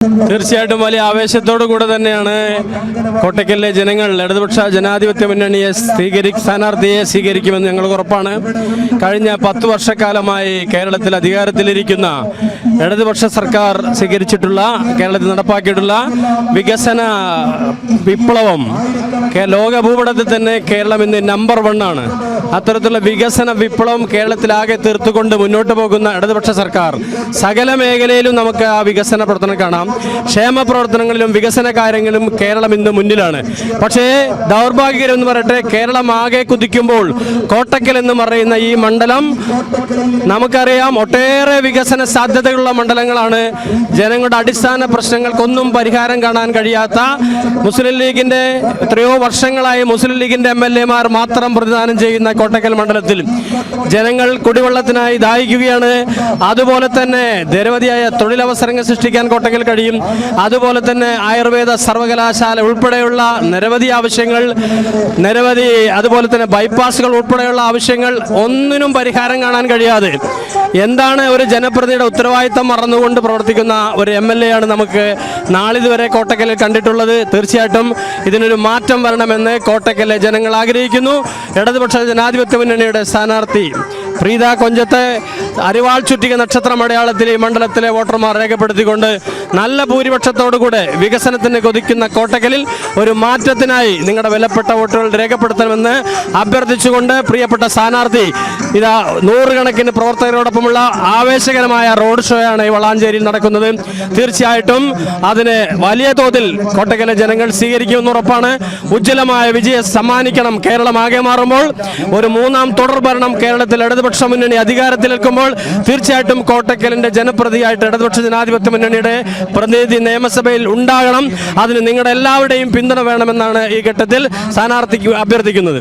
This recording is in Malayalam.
തീർച്ചയായിട്ടും വലിയ ആവേശത്തോടു കൂടെ തന്നെയാണ് കോട്ടയ്ക്കലിലെ ജനങ്ങൾ ഇടതുപക്ഷ ജനാധിപത്യ മുന്നണിയെ സ്ഥാനാർത്ഥിയെ സ്വീകരിക്കുമെന്ന് ഞങ്ങൾക്ക് ഉറപ്പാണ്. കഴിഞ്ഞ 10 വർഷക്കാലമായി കേരളത്തിൽ അധികാരത്തിലിരിക്കുന്ന ഇടതുപക്ഷ സർക്കാർ സ്വീകരിച്ചിട്ടുള്ള കേരളത്തിൽ നടപ്പാക്കിയിട്ടുള്ള വികസന വിപ്ലവം ലോക ഭൂപടത്തിൽ തന്നെ കേരളം ഇന്ന് നമ്പർ 1 ആണ്. അത്തരത്തിലുള്ള വികസന വിപ്ലവം കേരളത്തിലാകെ തീർത്തുകൊണ്ട് മുന്നോട്ട് പോകുന്ന ഇടതുപക്ഷ സർക്കാർ സകല മേഖലയിലും നമുക്ക് ആ വികസന പ്രവർത്തനം കാണാം. ക്ഷേമ പ്രവർത്തനങ്ങളിലും വികസന കാര്യങ്ങളിലും കേരളം ഇന്ന് മുന്നിലാണ്. പക്ഷേ ദൗർഭാഗ്യകരം എന്ന് പറയട്ടെ, കേരളം ആകെ കുതിക്കുമ്പോൾ കോട്ടക്കൽ എന്ന് പറയുന്ന ഈ മണ്ഡലം നമുക്കറിയാം ഒട്ടേറെ വികസന സാധ്യതകളുള്ള മണ്ഡലങ്ങളാണ്. ജനങ്ങളുടെ അടിസ്ഥാന പ്രശ്നങ്ങൾക്കൊന്നും പരിഹാരം കാണാൻ കഴിയാത്ത മുസ്ലിം ലീഗിന്റെ എത്രയോ വർഷങ്ങളായി മുസ്ലിം ലീഗിന്റെ MLA മാർ മാത്രം പ്രതിദാനം ചെയ്യുന്ന കോട്ടക്കൽ മണ്ഡലത്തിൽ ജനങ്ങൾ കുടിവെള്ളത്തിനായി ദാഹിക്കുകയാണ്. അതുപോലെ തന്നെ നിരവധിയായ തൊഴിലവസരങ്ങൾ സൃഷ്ടിക്കാൻ കോട്ടക്കൽ കഴിയും. അതുപോലെ തന്നെ ആയുർവേദ സർവകലാശാല ഉൾപ്പെടെയുള്ള നിരവധി ആവശ്യങ്ങൾ, അതുപോലെ തന്നെ ബൈപ്പാസുകൾ ഉൾപ്പെടെയുള്ള ആവശ്യങ്ങൾ ഒന്നിനും പരിഹാരം കാണാൻ കഴിയാതെ എന്താണ് ഒരു ജനപ്രതിനിധിയുടെ ഉത്തരവാദിത്തം മറന്നുകൊണ്ട് പ്രവർത്തിക്കുന്ന ഒരു MLA ആണ് നമുക്ക് നാളിതുവരെ കോട്ടക്കലിൽ കണ്ടിട്ടുള്ളത്. തീർച്ചയായിട്ടും ഇതിനൊരു മാറ്റം വരണമെന്ന് കോട്ടക്കലിലെ ജനങ്ങൾ ആഗ്രഹിക്കുന്നു. ഇടതുപക്ഷ ജനാധിപത്യ മുന്നണിയുടെ സ്ഥാനാർത്ഥി പ്രീത കൊഞ്ചത്തെ അരിവാൾ ചുറ്റിക നക്ഷത്രം അടയാളത്തിൽ ഈ മണ്ഡലത്തിലെ വോട്ടർമാർ രേഖപ്പെടുത്തിക്കൊണ്ട് നല്ല ഭൂരിപക്ഷത്തോടുകൂടെ വികസനത്തിന് കൊതിക്കുന്ന കോട്ടക്കലിൽ ഒരു മാറ്റത്തിനായി നിങ്ങളുടെ വിലപ്പെട്ട വോട്ടുകൾ രേഖപ്പെടുത്തണമെന്ന് അഭ്യർത്ഥിച്ചുകൊണ്ട് പ്രിയപ്പെട്ട സ്ഥാനാർത്ഥി ഇതാ നൂറുകണക്കിന് പ്രവർത്തകരോടൊപ്പമുള്ള ആവേശകരമായ റോഡ് ഷോയാണ് ഈ വളാഞ്ചേരിയിൽ നടക്കുന്നത്. തീർച്ചയായിട്ടും അതിന് വലിയ തോതിൽ കോട്ടക്കലിലെ ജനങ്ങൾ സ്വീകരിക്കുമെന്ന് ഉറപ്പാണ്. ഉജ്ജ്വലമായ വിജയം സമ്മാനിക്കണം. കേരളം ആകെ മാറുമ്പോൾ ഒരു 3ാം തുടർ ഭരണം കേരളത്തിൽ ഇടതുപക്ഷ മുന്നണി അധികാരത്തിലെത്തുമ്പോൾ തീർച്ചയായിട്ടും കോട്ടക്കലിന്റെ ജനപ്രതിയായിട്ട് ഇടതുപക്ഷ ജനാധിപത്യ മുന്നണിയുടെ പ്രതിനിധി നിയമസഭയിൽ ഉണ്ടാകണം. അതിന് നിങ്ങളുടെ എല്ലാവരുടെയും പിന്തുണ വേണമെന്നാണ് ഈ ഘട്ടത്തിൽ സ്ഥാനാർത്ഥിക്ക് അഭ്യർത്ഥിക്കുന്നത്.